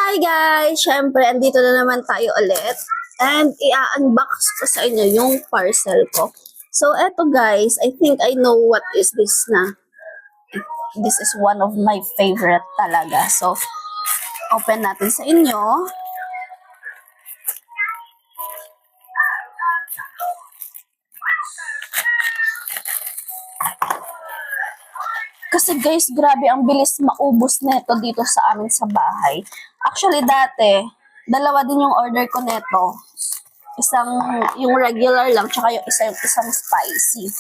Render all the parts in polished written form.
Hi guys! Siyempre, andito na naman tayo ulit. And i-unbox ko sa inyo yung parcel ko. So, eto guys, I think I know what is this na. This is one of my favorite talaga. So, open natin sa inyo. Kasi guys, grabe ang bilis maubos neto dito sa amin sa bahay. Actually, dati, dalawa din yung order ko neto. Isang, yung regular lang, tsaka yung isang spicy.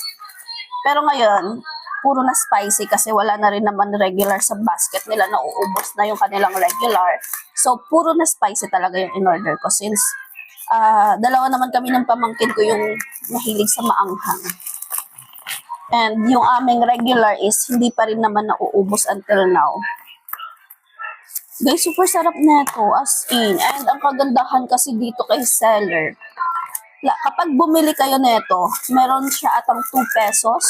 Pero ngayon, puro na spicy kasi wala na rin naman regular sa basket nila. Nauubos na yung kanilang regular. So, puro na spicy talaga yung in-order ko since dalawa naman kami ng pamangkin ko yung mahilig sa maanghang. And yung aming regular is hindi pa rin naman nauubos until now. Guys, super sarap neto as in. And ang kagandahan kasi dito kay seller, kapag bumili kayo neto, meron siya atang 2 pesos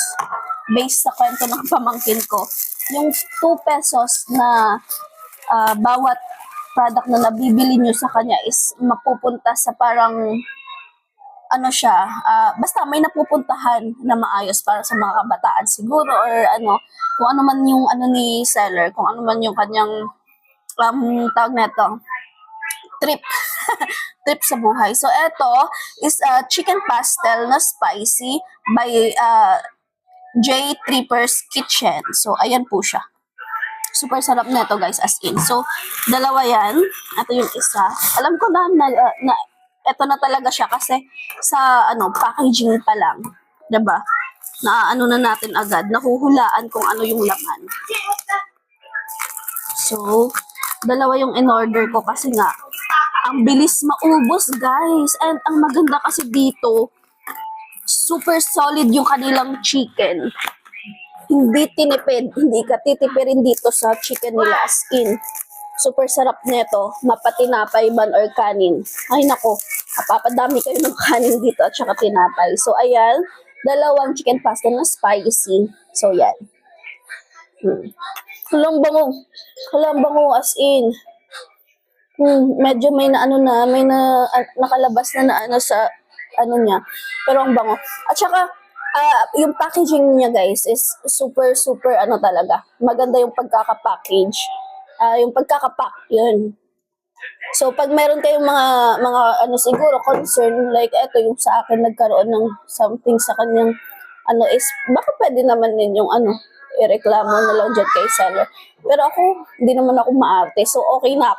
based sa kwento ng pamangkin ko. Yung 2 pesos na bawat product na nabibili nyo sa kanya is mapupunta sa parang ano siya, basta may napupuntahan na maayos para sa mga kabataan siguro or ano, kung ano man yung ano ni seller, kung ano man yung kanyang tawag neto, trip. Trip sa buhay. So, eto is chicken pastel na spicy by J. Tripper's Kitchen. So, ayan po siya. Super sarap neto guys, as in. So, dalawa yan. Ito yung isa. Alam ko na eto na talaga siya kasi sa packaging pa lang, 'di ba? Na ano na natin agad, nahuhulaan kung ano yung laman. So, dalawa yung in-order ko kasi nga ang bilis maubos, guys. And ang maganda kasi dito, super solid yung kanilang chicken. Hindi tinipid, hindi ka titipirin dito sa chicken nila, as in. Super sarap neto, mapatinapay man or kanin. Ay nako, papadami kayo ng kanin dito at saka tinapay. So ayan, dalawang chicken pasta na spicy. So yan. Halang bango as in. Medyo may nakalabas na sa niya. Pero ang bango. At saka yung packaging niya guys is super talaga. Maganda yung pagkaka-package. Yung pagkakapak, yun. So, pag meron kayong mga siguro, concern, like eto, yung sa akin nagkaroon ng something sa kanyang, is, baka pwede naman din yung, ireklamo na lang dyan kay seller. Pero ako, hindi naman ako maarte. So, okay na ako.